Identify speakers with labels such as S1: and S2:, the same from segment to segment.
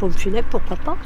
S1: pompe funèbre, pourquoi pas?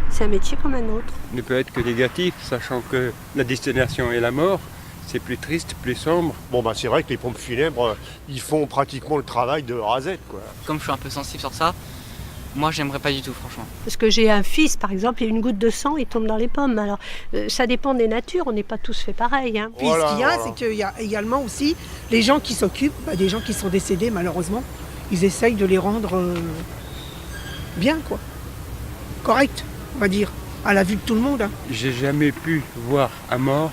S1: C'est un métier comme un autre.
S2: Ne peut être que négatif, sachant que la destination est la mort. C'est plus triste, plus sombre.
S3: Bon bah c'est vrai que les pompes funèbres, ils font pratiquement le travail de A à Z, quoi.
S4: Comme je suis un peu sensible sur ça, moi j'aimerais pas du tout franchement.
S1: Parce que j'ai un fils, par exemple, et une goutte de sang, il tombe dans les pommes. Alors, ça dépend des natures, on n'est pas tous fait pareil. Hein.
S5: Puis ce qu'il y a, c'est qu'il y a également aussi les gens qui s'occupent, des gens qui sont décédés malheureusement, ils essayent de les rendre bien, quoi. Correct, on va dire, à la vue de tout le monde. Hein.
S2: J'ai jamais pu voir un mort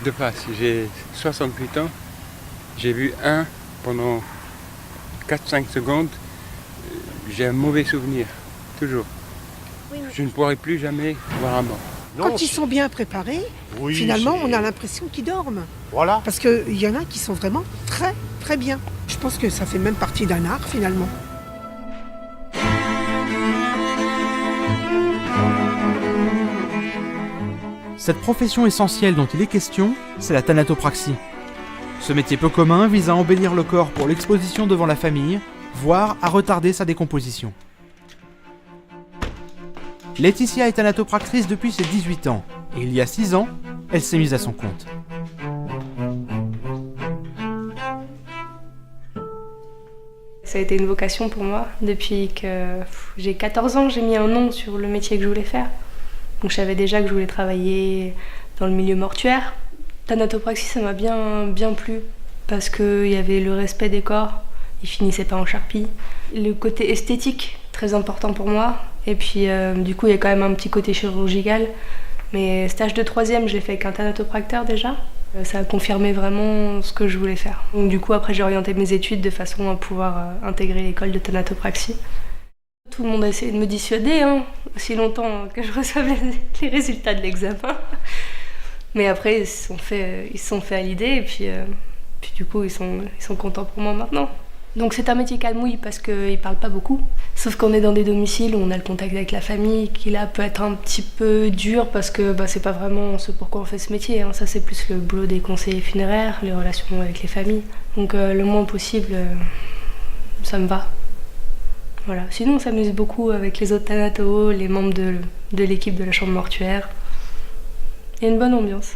S2: de face. J'ai 68 ans, j'ai vu un pendant 4-5 secondes. J'ai un mauvais souvenir, toujours. Oui, mais... Je ne pourrai plus jamais voir un mort.
S5: Non, quand ils sont bien préparés, oui, finalement, on a l'impression qu'ils dorment.
S3: Voilà.
S5: Parce qu'il y en a qui sont vraiment très, très bien. Je pense que ça fait même partie d'un art, finalement.
S6: Cette profession essentielle dont il est question, c'est la thanatopraxie. Ce métier peu commun vise à embellir le corps pour l'exposition devant la famille, voire à retarder sa décomposition. Laetitia est thanatopractrice depuis ses 18 ans, et il y a 6 ans, elle s'est mise à son compte.
S7: Ça a été une vocation pour moi. Depuis que j'ai 14 ans, j'ai mis un nom sur le métier que je voulais faire. Donc je savais déjà que je voulais travailler dans le milieu mortuaire. Thanatopraxie, ça m'a bien plu, parce qu'il y avait le respect des corps. Ils finissaient pas en charpie. Le côté esthétique, très important pour moi. Et puis, du coup, il y a quand même un petit côté chirurgical. Mais stage de 3e, je l'ai fait avec un thanatopracteur déjà. Ça a confirmé vraiment ce que je voulais faire. Donc, du coup, après, j'ai orienté mes études de façon à pouvoir intégrer l'école de thanatopraxie. Tout le monde a essayé de me dissuader, aussi longtemps que je reçoive les résultats de l'examen. Mais après, ils se sont fait à l'idée. Et puis du coup, ils sont contents pour moi maintenant. Donc c'est un métier calmouille parce qu'ils ne parlent pas beaucoup. Sauf qu'on est dans des domiciles où on a le contact avec la famille, qui là peut être un petit peu dur parce que c'est pas vraiment ce pourquoi on fait ce métier. Ça c'est plus le boulot des conseillers funéraires, les relations avec les familles. Donc le moins possible, ça me va. Voilà. Sinon on s'amuse beaucoup avec les autres thanatos, les membres de l'équipe de la chambre mortuaire. Il y a une bonne ambiance.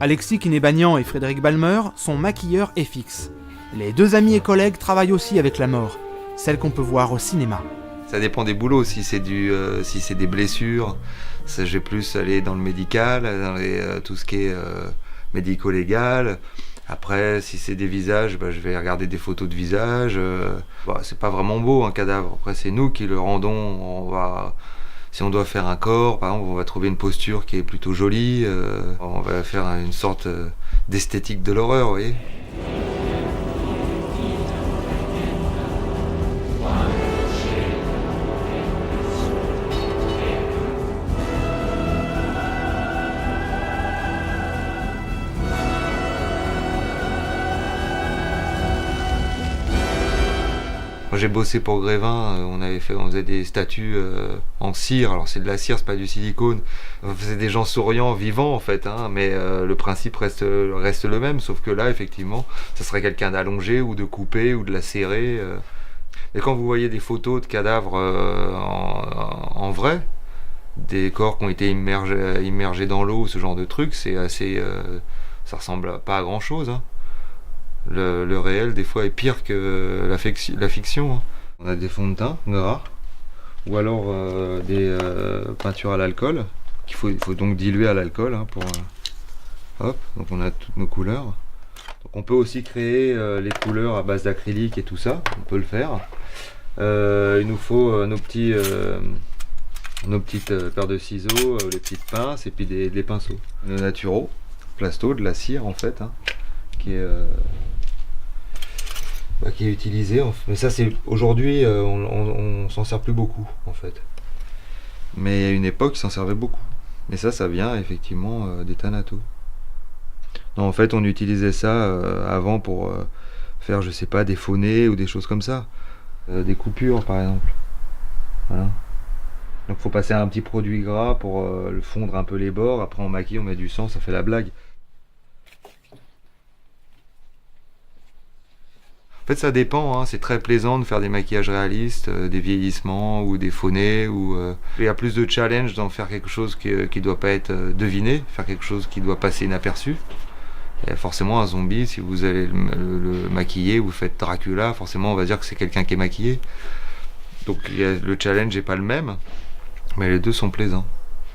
S6: Alexis Kinébagnan et Frédéric Balmer sont maquilleurs et fixes. Les deux amis et collègues travaillent aussi avec la mort, celle qu'on peut voir au cinéma.
S8: Ça dépend des boulots, si c'est des blessures, ça, je vais plus aller dans le médical, dans tout ce qui est médico-légal. Après, si c'est des visages, je vais regarder des photos de visages. C'est pas vraiment beau un cadavre, après c'est nous qui le rendons, si on doit faire un corps, par exemple, on va trouver une posture qui est plutôt jolie, on va faire une sorte d'esthétique de l'horreur, vous voyez. Moi j'ai bossé pour Grévin, on faisait des statues en cire, alors c'est de la cire, c'est pas du silicone. On faisait des gens souriants, vivants en fait, mais le principe reste le même, sauf que là effectivement, ça serait quelqu'un d'allongé ou de coupé ou de lacéré. Et quand vous voyez des photos de cadavres en vrai, des corps qui ont été immergés dans l'eau, ce genre de truc, c'est assez, ça ressemble pas à grand chose. Le réel des fois est pire que la fiction. On a des fonds de teint noirs ou alors des peintures à l'alcool qu'il faut donc diluer à l'alcool pour hop, donc on a toutes nos couleurs. Donc on peut aussi créer les couleurs à base d'acrylique et tout ça, on peut le faire. Il nous faut nos petites paires de ciseaux, les petites pinces et puis des pinceaux. Nos naturaux, plasto, de la cire en fait, qui est utilisé, mais ça c'est aujourd'hui on s'en sert plus beaucoup en fait. Mais à une époque, il s'en servait beaucoup. Mais ça vient effectivement des thanatos. Non, en fait, on utilisait ça avant pour faire, je sais pas, des faux nez ou des choses comme ça. Des coupures par exemple. Voilà. Donc faut passer un petit produit gras pour le fondre un peu les bords. Après on maquille, on met du sang, ça fait la blague. En fait ça dépend, hein. C'est très plaisant de faire des maquillages réalistes, des vieillissements ou des faux nez. Il y a plus de challenge dans faire quelque chose qui ne doit pas être deviné, faire quelque chose qui doit passer inaperçu. Et forcément un zombie, si vous allez le maquiller, vous faites Dracula, forcément on va dire que c'est quelqu'un qui est maquillé. Donc le challenge n'est pas le même, mais les deux sont plaisants.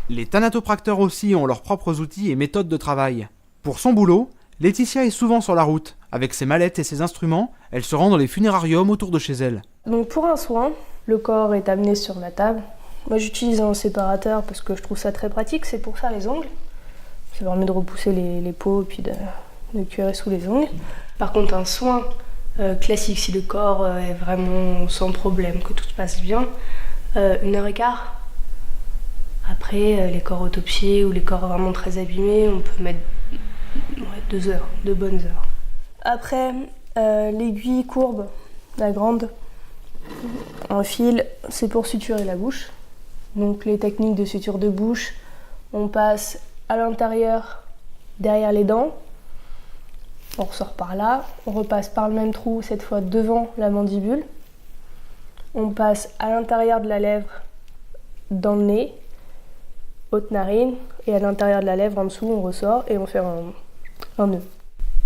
S6: Les thanatopracteurs aussi ont leurs propres outils et méthodes de travail. Pour son boulot, Laetitia est souvent sur la route. Avec ses mallettes et ses instruments, elle se rend dans les funérariums autour de chez elle.
S7: Donc pour un soin, le corps est amené sur la table. Moi j'utilise un séparateur parce que je trouve ça très pratique, c'est pour faire les ongles. Ça permet de repousser les peaux et puis de cuirer sous les ongles. Par contre un soin classique, si le corps est vraiment sans problème, que tout se passe bien, 1h15. Après les corps autopsiés ou les corps vraiment très abîmés, on peut mettre 2 heures, 2 bonnes heures. Après l'aiguille courbe, la grande, en fil, c'est pour suturer la bouche. Donc les techniques de suture de bouche, on passe à l'intérieur, derrière les dents, on ressort par là, on repasse par le même trou, cette fois devant la mandibule, on passe à l'intérieur de la lèvre, dans le nez, haute narine, et à l'intérieur de la lèvre en dessous, on ressort et on fait un nœud.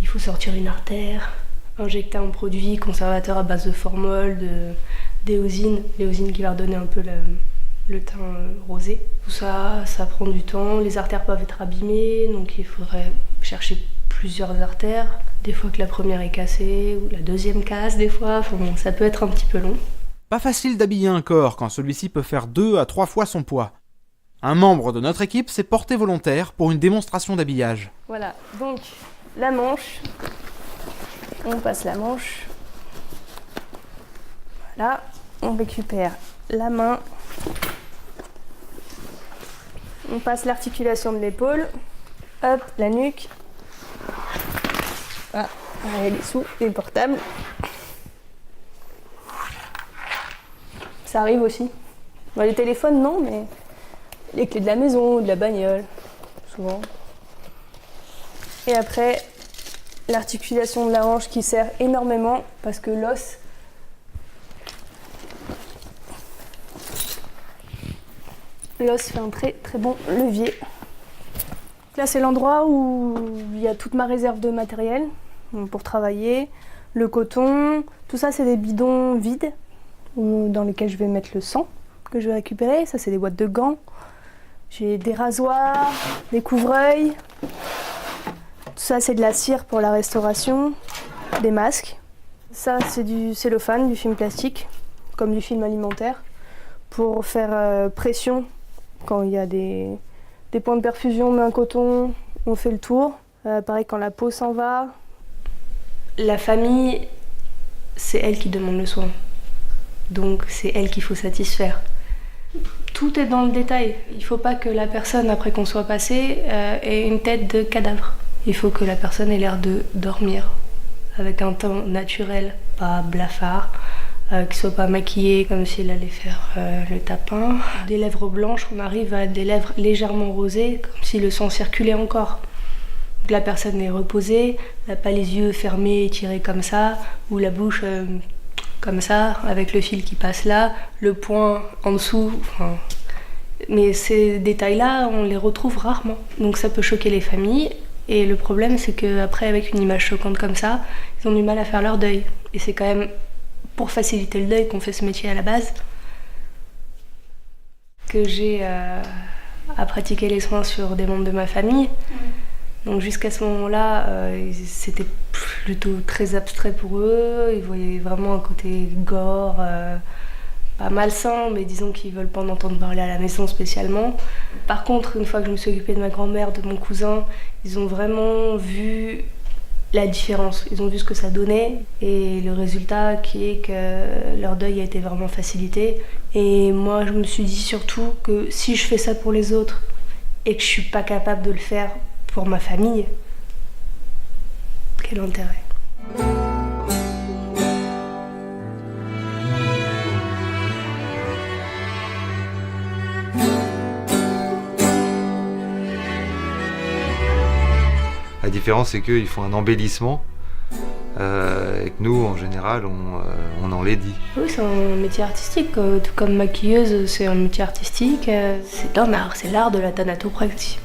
S7: Il faut sortir une artère, injecter un produit conservateur à base de formol, d'éosine, l'éosine qui va redonner un peu le teint rosé. Tout ça, ça prend du temps, les artères peuvent être abîmées, donc il faudrait chercher plusieurs artères. Des fois que la première est cassée, ou la deuxième casse des fois, enfin, bon, ça peut être un petit peu long.
S6: Pas facile d'habiller un corps quand celui-ci peut faire 2 à 3 fois son poids. Un membre de notre équipe s'est porté volontaire pour une démonstration d'habillage.
S7: Voilà, donc la manche, on passe la manche, voilà, on récupère la main, on passe l'articulation de l'épaule, hop, la nuque, voilà, elle est sous les portables. Ça arrive aussi. Bon, les téléphones, non, mais les clés de la maison, de la bagnole, souvent. Et après, l'articulation de la hanche qui sert énormément parce que l'os, fait un très très bon levier. Là, c'est l'endroit où il y a toute ma réserve de matériel pour travailler. Le coton, tout ça, c'est des bidons vides dans lesquels je vais mettre le sang que je vais récupérer. Ça, c'est des boîtes de gants. J'ai des rasoirs, des couvre-œils. Tout ça, c'est de la cire pour la restauration, des masques. Ça, c'est du cellophane, du film plastique, comme du film alimentaire, pour faire pression quand il y a des points de perfusion. On met un coton, on fait le tour. Pareil, quand la peau s'en va. La famille, c'est elle qui demande le soin. Donc, c'est elle qu'il faut satisfaire. Tout est dans le détail. Il ne faut pas que la personne, après qu'on soit passé, ait une tête de cadavre. Il faut que la personne ait l'air de dormir, avec un teint naturel, pas blafard, qui soit pas maquillée comme s'il allait faire le tapin. Des lèvres blanches, on arrive à des lèvres légèrement rosées, comme si le sang circulait encore. Donc la personne est reposée, n'a pas les yeux fermés et tirés comme ça, ou la bouche comme ça, avec le fil qui passe là, le poing en dessous. Enfin, mais ces détails-là, on les retrouve rarement. Donc ça peut choquer les familles. Et le problème, c'est qu'après, avec une image choquante comme ça, ils ont du mal à faire leur deuil. Et c'est quand même pour faciliter le deuil qu'on fait ce métier à la base, que j'ai à pratiquer les soins sur des membres de ma famille. Donc jusqu'à ce moment-là, c'était plutôt très abstrait pour eux. Ils voyaient vraiment un côté gore, pas malsain, mais disons qu'ils veulent pas en entendre parler à la maison spécialement. Par contre, une fois que je me suis occupée de ma grand-mère, de mon cousin, ils ont vraiment vu la différence. Ils ont vu ce que ça donnait et le résultat qui est que leur deuil a été vraiment facilité. Et moi, je me suis dit surtout que si je fais ça pour les autres et que je suis pas capable de le faire pour ma famille, quel intérêt ?
S8: différence, c'est qu'ils font un embellissement et que nous, en général, on enlaidit.
S7: Oui, c'est un métier artistique, tout comme maquilleuse, c'est un métier artistique. C'est un art, c'est l'art de la thanatopraxie.